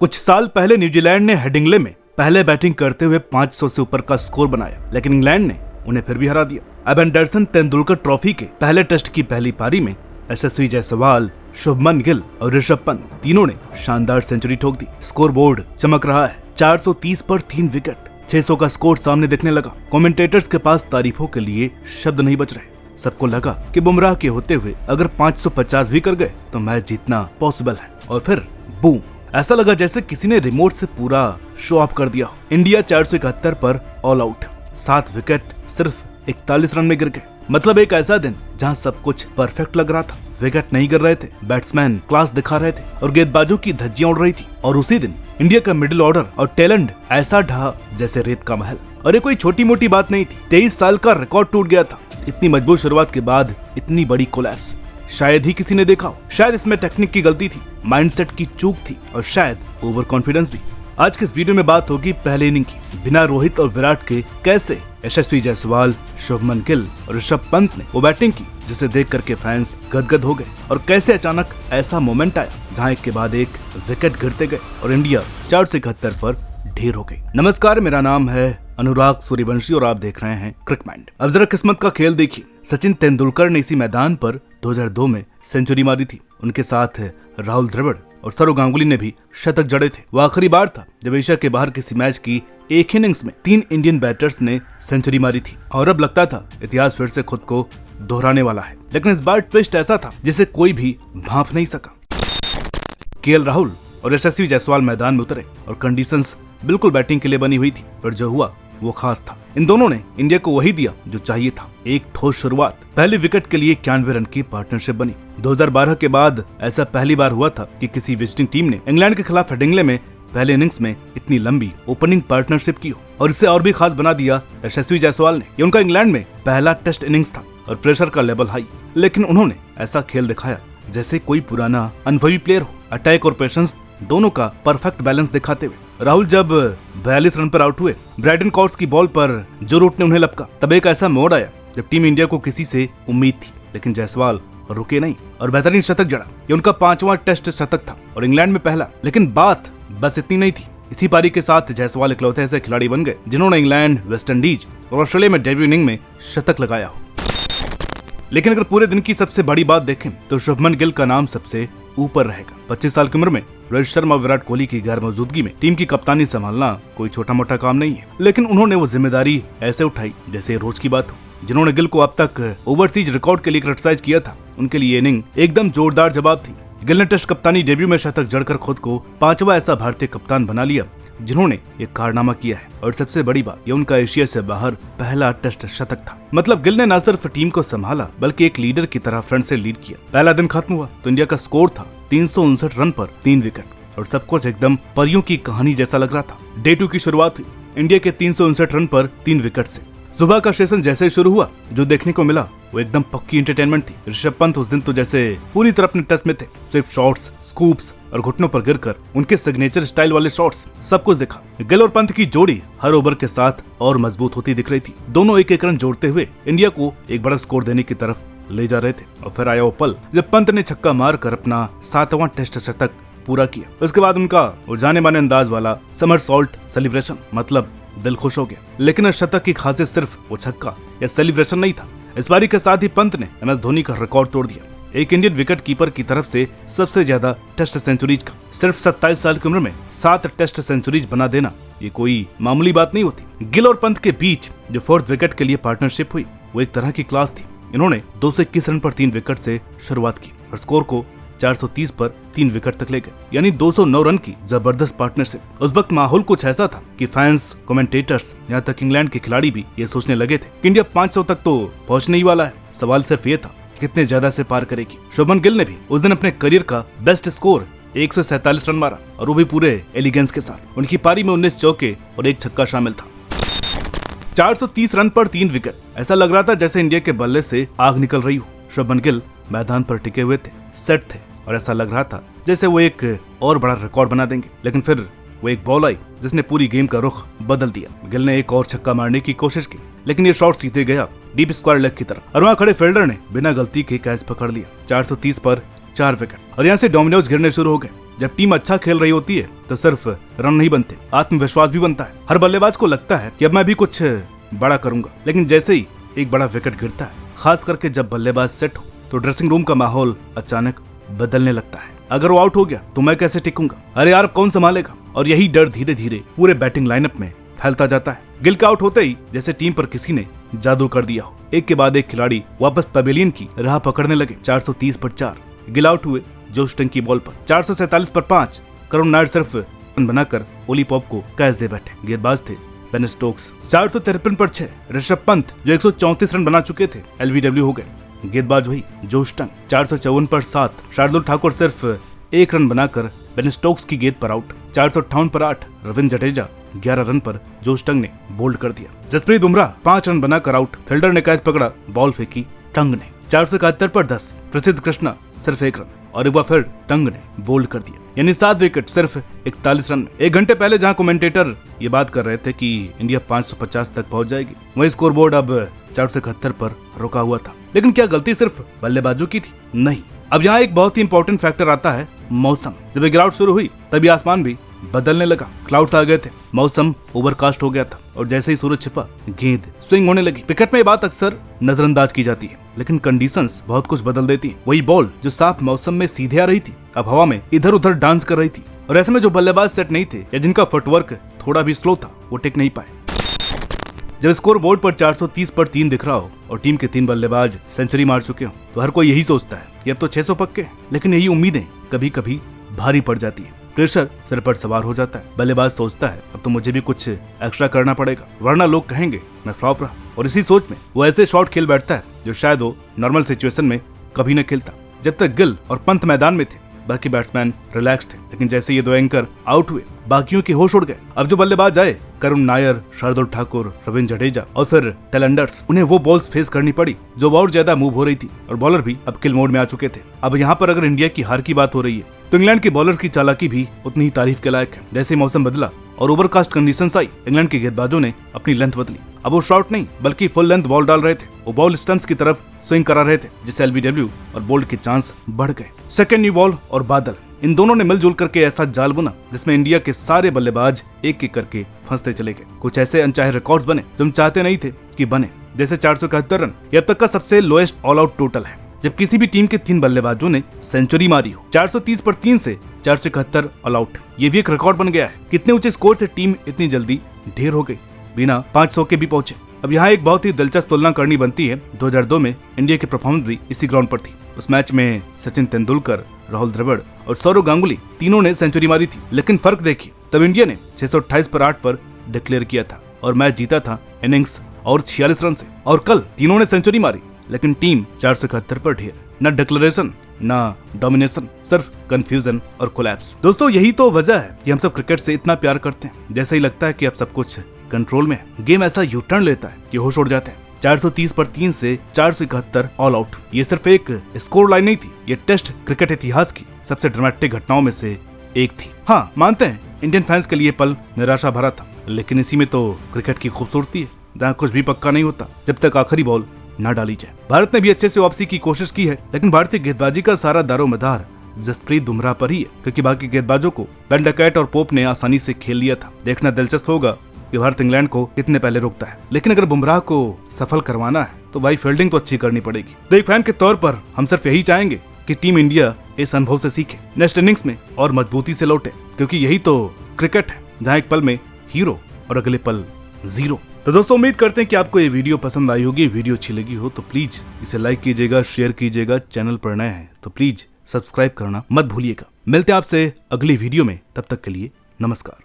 कुछ साल पहले न्यूजीलैंड ने हेडिंग्ले में पहले बैटिंग करते हुए 500 से ऊपर का स्कोर बनाया, लेकिन इंग्लैंड ने उन्हें फिर भी हरा दिया। अब एंडरसन तेंदुलकर ट्रॉफी के पहले टेस्ट की पहली पारी में यशस्वी जायसवाल, शुभमन गिल और ऋषभ पंत तीनों ने शानदार सेंचुरी ठोक दी। स्कोर बोर्ड चमक रहा है। 430 पर 3 विकेट, 600 का स्कोर सामने दिखने लगा। कमेंटेटर्स के पास तारीफों के लिए शब्द नहीं बच रहे। सबको लगा कि बुमराह के होते हुए अगर 550 भी कर गए तो मैच जीतना पॉसिबल है। और फिर बूम, ऐसा लगा जैसे किसी ने रिमोट से पूरा शो ऑफ कर दिया। इंडिया 471 पर ऑल आउट, 7 विकेट सिर्फ 41 रन में गिर गए। मतलब एक ऐसा दिन जहां सब कुछ परफेक्ट लग रहा था। विकेट नहीं गिर रहे थे, बैट्समैन क्लास दिखा रहे थे और गेंदबाजों की धज्जियां उड़ रही थी। और उसी दिन इंडिया का मिडिल ऑर्डर और टैलेंट ऐसा ढहा जैसे रेत का महल। और ये कोई छोटी मोटी बात नहीं थी। 23 साल का रिकॉर्ड टूट गया था। इतनी मजबूत शुरुआत के बाद इतनी बड़ी कोलैप्स शायद ही किसी ने देखा हो। शायद इसमें टेक्निक की गलती थी, माइंडसेट की चूक थी और शायद ओवर कॉन्फिडेंस भी। आज के इस वीडियो में बात होगी पहले इनिंग की। बिना रोहित और विराट के कैसे यशस्वी जायसवाल, शुभमन गिल और ऋषभ पंत ने वो बैटिंग की जिसे देख करके फैंस गदगद हो गए, और कैसे अचानक ऐसा मोमेंट आया जहां एक के बाद एक विकेट गिरते गए और इंडिया 471 पर ढेर हो गई। नमस्कार, मेरा नाम है अनुराग सूर्यवंशी और आप देख रहे हैं क्रिकमाइंड। अब जरा किस्मत का खेल देखिए। सचिन तेंदुलकर ने इसी मैदान पर 2002 में सेंचुरी मारी थी। उनके साथ राहुल द्रविड़ और सौरव गांगुली ने भी शतक जड़े थे। वो आखिरी बार था जब एशिया के बाहर किसी मैच की एक इनिंग्स में 3 इंडियन बैटर्स ने सेंचुरी मारी थी। और अब लगता था इतिहास फिर से खुद को दोहराने वाला है। लेकिन इस बार ट्विस्ट ऐसा था जिसे कोई भी भांप नहीं सका। केएल राहुल और यशस्वी जायसवाल मैदान में उतरे और कंडीशंस बिल्कुल बैटिंग के लिए बनी हुई थी। फिर जो हुआ वो खास था। इन दोनों ने इंडिया को वही दिया जो चाहिए था, एक ठोस शुरुआत। पहले विकेट के लिए 91 रन की पार्टनरशिप बनी। 2012 के बाद ऐसा पहली बार हुआ था कि किसी विजिटिंग टीम ने इंग्लैंड के खिलाफ हेडिंग्ले में पहले इनिंग्स में इतनी लंबी ओपनिंग पार्टनरशिप की हो। और इसे और भी खास बना दिया यशस्वी जायसवाल ने। ये उनका इंग्लैंड में पहला टेस्ट इनिंग्स था और प्रेशर का लेवल हाई, लेकिन उन्होंने ऐसा खेल दिखाया जैसे कोई पुराना अनुभवी प्लेयर हो। अटैक और पेशेंस दोनों का परफेक्ट बैलेंस दिखाते हुए राहुल जब 42 रन पर आउट हुए, ब्राइडन कॉट्स की बॉल पर जो रूट ने उन्हें लपका, तब एक ऐसा मोड़ आया जब टीम इंडिया को किसी से उम्मीद थी, लेकिन जायसवाल रुके नहीं और बेहतरीन शतक जड़ा। ये उनका 5वां टेस्ट शतक था और इंग्लैंड में पहला। लेकिन बात बस इतनी नहीं थी। इसी पारी के साथ जायसवाल इकलौते ऐसे खिलाड़ी बन गए जिन्होंने इंग्लैंड, वेस्टइंडीज और ऑस्ट्रेलिया में डेब्यू इनिंग में शतक लगाया हो। लेकिन अगर पूरे दिन की सबसे बड़ी बात देखें तो शुभमन गिल का नाम सबसे ऊपर रहेगा। 25 साल की उम्र में रोहित शर्मा और विराट कोहली की गैर मौजूदगी में टीम की कप्तानी संभालना कोई छोटा मोटा काम नहीं है। लेकिन उन्होंने वो जिम्मेदारी ऐसे उठाई जैसे रोज की बात हो। जिन्होंने गिल को अब तक ओवरसीज रिकॉर्ड के लिए क्रिटिसाइज किया था, उनके लिए इनिंग एकदम जोरदार जवाब थी। गिल ने टेस्ट कप्तानी डेब्यू में शतक जड़कर खुद को 5वां ऐसा भारतीय कप्तान बना लिया जिन्होंने एक कारनामा किया है। और सबसे बड़ी बात, ये उनका एशिया से बाहर पहला टेस्ट शतक था। मतलब गिल ने न सिर्फ टीम को संभाला बल्कि एक लीडर की तरह फ्रंट से लीड किया। पहला दिन खत्म हुआ तो इंडिया का स्कोर था 359 रन पर 3 विकेट और सब कुछ एकदम परियों की कहानी जैसा लग रहा था। डे 2 की शुरुआत हुई इंडिया के 359 रन पर 3 विकेट से। सुबह का सेशन जैसे ही शुरू हुआ, जो देखने को मिला वो एकदम पक्की एंटरटेनमेंट थी। ऋषभ पंत उस दिन तो जैसे पूरी तरह अपने टच में थे। सिर्फ शॉट्स, स्कूप्स और घुटनों पर गिरकर उनके सिग्नेचर स्टाइल वाले शॉट्स, सब कुछ दिखा। गिल और पंत की जोड़ी हर ओवर के साथ और मजबूत होती दिख रही थी। दोनों एक एक रन जोड़ते हुए इंडिया को एक बड़ा स्कोर देने की तरफ ले जा रहे थे। और फिर आया वो पल जब पंत ने छक्का मारकर अपना 7वां टेस्ट शतक पूरा किया। उसके बाद उनका वो जाने माने अंदाज वाला समरसॉल्ट सेलिब्रेशन, मतलब दिल खुश हो गया। लेकिन इस शतक की खासियत सिर्फ वो छक्का या सेलिब्रेशन नहीं था। इस बारी के साथ ही पंत ने MS धोनी का रिकॉर्ड तोड़ दिया, एक इंडियन विकेट कीपर की तरफ से सबसे ज्यादा टेस्ट सेंचुरीज का। सिर्फ 27 साल की उम्र में 7 टेस्ट सेंचुरीज बना देना ये कोई मामूली बात नहीं होती। गिल और पंत के बीच जो 4th विकेट के लिए पार्टनरशिप हुई वो एक तरह की क्लास थी। इन्होंने 221 रन पर 3 विकेट से शुरुआत की और स्कोर को 430 पर 3 विकेट तक ले गए, यानी 209 रन की जबरदस्त पार्टनरशिप। उस वक्त माहौल कुछ ऐसा था कि फैंस, कमेंटेटर्स, यहाँ तक इंग्लैंड के खिलाड़ी भी ये सोचने लगे थे कि इंडिया 500 तक तो पहुंचने ही वाला है। सवाल सिर्फ ये था कितने ज्यादा से पार करेगी। शुभमन गिल ने भी उस दिन अपने करियर का बेस्ट स्कोर 147 रन मारा और वो भी पूरे एलिगेंस के साथ। उनकी पारी में 19 चौके और 1 छक्का शामिल था। 430 रन पर 3 विकेट, ऐसा लग रहा था जैसे इंडिया के बल्ले से आग निकल रही हो। शुभमन गिल मैदान पर टिके हुए थे, सेट थे और ऐसा लग रहा था जैसे वो एक और बड़ा रिकॉर्ड बना देंगे। लेकिन फिर वो एक बॉल आई जिसने पूरी गेम का रुख बदल दिया। गिल ने एक और छक्का मारने की कोशिश की, लेकिन ये शॉट सीधे गया डीप स्क्वायर लेग की तरफ और वहां खड़े फील्डर ने बिना गलती के कैच पकड़ लिया। 430 पर 4 विकेट और यहाँ से डोमिनोज गिरने शुरू हो गए। जब टीम अच्छा खेल रही होती है तो सिर्फ रन नहीं बनते, आत्मविश्वास भी बनता है। हर बल्लेबाज को लगता है कि अब मैं भी कुछ बड़ा करूंगा, लेकिन जैसे ही एक बड़ा विकेट गिरता है, खास करके जब बल्लेबाज सेट हो, तो ड्रेसिंग रूम का माहौल अचानक बदलने लगता है। अगर वो आउट हो गया तो मैं कैसे टिकूंगा, अरे यार कौन संभालेगा। और यही डर धीरे धीरे पूरे बैटिंग लाइनअप में फैलता जाता है। गिल का आउट होते ही जैसे टीम पर किसी ने जादू कर दिया हो। एक के बाद एक खिलाड़ी वापस पवेलियन की राह पकड़ने लगे। 430 पर 4 गिल आउट हुए जोश टंग की बॉल पर। 447 पर 5 करुण नायर सिर्फ रन बनाकर ओली पॉप को कैच दे बैठे। गेंदबाज थे बेन स्टोक्स। 453 पर 6 ऋषभ पंत जो 134 रन बना चुके थे एलबीडब्ल्यू हो गए। गेंदबाज वही जोश टंग। 454 पर 7 शार्दुल ठाकुर सिर्फ 1 रन बनाकर बेन स्टोक्स की गेंद पर आउट। 458 पर 8 रविंद्र जडेजा 11 रन पर जोश टंग ने बोल्ड कर दिया। जसप्रीत बुमराह 5 रन बनाकर आउट। फील्डर ने कैच पकड़ा, बॉल फेंकी टंग ने। 471 पर 10 प्रसिद्ध कृष्णा सिर्फ 1 रन और एक बार फिर टंग ने बोल्ड कर दिया, यानी 7 विकेट सिर्फ 41 रन में। 1 घंटे पहले जहां कमेंटेटर ये बात कर रहे थे कि इंडिया 550 तक पहुंच जाएगी, वही स्कोरबोर्ड अब 471 पर रुका हुआ था। लेकिन क्या गलती सिर्फ बल्लेबाजों की थी? नहीं। अब यहाँ एक बहुत ही इंपॉर्टेंट फैक्टर आता है, मौसम। जब ये गिरावट शुरू हुई तभी आसमान भी बदलने लगा। क्लाउड्स आ गए थे, मौसम ओवरकास्ट हो गया था और जैसे ही सूरज छिपा गेंद स्विंग होने लगी। क्रिकेट में ये बात अक्सर नजरअंदाज की जाती है, लेकिन कंडीशंस बहुत कुछ बदल देती है। वही बॉल जो साफ मौसम में सीधे आ रही थी, अब हवा में इधर उधर डांस कर रही थी। और ऐसे में जो बल्लेबाज सेट नहीं थे या जिनका फुटवर्क थोड़ा भी स्लो था, वो टिक नहीं पाए। जब स्कोर बोर्ड पर 430 पर 3 दिख रहा हो और टीम के 3 बल्लेबाज सेंचुरी मार चुके हो, तो हर कोई यही सोचता है कि अब तो 600 पक्के। लेकिन यही उम्मीदें कभी कभी भारी पड़ जाती है। प्रेशर सिर पर सवार हो जाता है। बल्लेबाज सोचता है अब तो मुझे भी कुछ एक्स्ट्रा करना पड़ेगा, वरना लोग कहेंगे मैं फ्लॉप रहा। और इसी सोच में वो ऐसे शॉट खेल बैठता है जो शायद वो नॉर्मल सिचुएशन में कभी न खेलता। जब तक गिल और पंत मैदान में थे, बाकी बैट्समैन रिलैक्स थे। लेकिन जैसे ये 2 एंकर आउट हुए, बाकियों के होश उड़ गए। अब जो बल्लेबाज आए, करुण नायर, शार्दुल ठाकुर, रविंद्र जडेजा और फिर टेलेंडर्स, उन्हें वो बॉल्स फेस करनी पड़ी जो बहुत ज्यादा मूव हो रही थी और बॉलर भी अब किल मोड में आ चुके थे। अब यहाँ पर अगर इंडिया की हार की बात हो रही है, तो इंग्लैंड के बॉलर की चालाकी भी उतनी ही तारीफ के लायक है। जैसे मौसम बदला और ओवरकास्ट कंडीशंस आई, इंग्लैंड के गेंदबाजों ने अपनी लेंथ बदली। अब वो शॉर्ट नहीं बल्कि फुल लेंथ बॉल डाल रहे थे। वो बॉल स्टंप्स की तरफ स्विंग करा रहे थे, जिससे एलबीडब्ल्यू और बोल्ड के चांस बढ़ गए। सेकंड न्यू बॉल और बादल, इन दोनों ने मिलजुल करके ऐसा जाल बुना जिसमें इंडिया के सारे बल्लेबाज एक एक करके फंसते चले गए। कुछ ऐसे अनचाहे रिकॉर्ड्स बने जो हम चाहते नहीं थे कि बने, जैसे 471 रन, ये अब तक का सबसे लोएस्ट ऑल आउट टोटल है जब किसी भी टीम के 3 बल्लेबाजों ने सेंचुरी मारी हो। 430 पर 3 से 471 ऑल आउट, ये भी एक रिकॉर्ड बन गया है। कितने ऊंचे स्कोर से टीम इतनी जल्दी ढेर हो गई, बिना 500 के भी पहुंचे। अब यहाँ एक बहुत ही दिलचस्प तुलना करनी बनती है। 2002 में इंडिया की परफॉर्मेंस भी इसी ग्राउंड पर थी। उस मैच में सचिन तेंदुलकर, राहुल द्रविड़ और सौरव गांगुली तीनों ने सेंचुरी मारी थी। लेकिन फर्क देखिए, तब इंडिया ने 628 पर 8 पर डिक्लेयर किया था और मैच जीता था इनिंग्स और 46 रन से। और कल तीनों ने सेंचुरी मारी, लेकिन टीम 471 पर ढेर। न डिक्लेरेशन न डोमिनेशन, सिर्फ कंफ्यूजन और कोलैप्स। दोस्तों यही तो वजह है कि हम सब क्रिकेट से इतना प्यार करते हैं। जैसे ही लगता है कि अब सब कुछ कंट्रोल में है, गेम ऐसा यू टर्न लेता है कि होश उड़ जाते हैं। 430 पर 3 से 471 ऑल आउट, ये सिर्फ एक स्कोर लाइन नहीं थी, ये टेस्ट क्रिकेट इतिहास की सबसे ड्रामेटिक घटनाओं में से एक थी। हाँ, मानते हैं इंडियन फैंस के लिए पल निराशा भरा था, लेकिन इसी में तो क्रिकेट की खूबसूरती है, जहाँ कुछ भी पक्का नहीं होता जब तक आखिरी बॉल न डाली जाए। भारत ने भी अच्छे से वापसी की कोशिश की है, लेकिन भारतीय गेंदबाजी का सारा दारोमदार जसप्रीत बुमराह पर ही है, क्योंकि बाकी गेंदबाजों को बेन डकैट और पोप ने आसानी से खेल लिया था। देखना दिलचस्प होगा कि भारत इंग्लैंड को कितने पहले रोकता है। लेकिन अगर बुमराह को सफल करवाना है तो भाई फील्डिंग तो अच्छी करनी पड़ेगी। तो एक फैन के तौर पर हम सिर्फ यही चाहेंगे कि टीम इंडिया इस अनुभव से सीखे, नेक्स्ट इनिंग्स में और मजबूती से लौटे, क्योंकि यही तो क्रिकेट है जहाँ एक पल में हीरो और अगले पल जीरो। तो दोस्तों उम्मीद करते हैं कि आपको ये वीडियो पसंद आई होगी। वीडियो अच्छी लगी हो तो प्लीज इसे लाइक कीजिएगा, शेयर कीजिएगा। चैनल पर नए हैं तो प्लीज सब्सक्राइब करना मत भूलिएगा। मिलते हैं आपसे अगली वीडियो में, तब तक के लिए नमस्कार।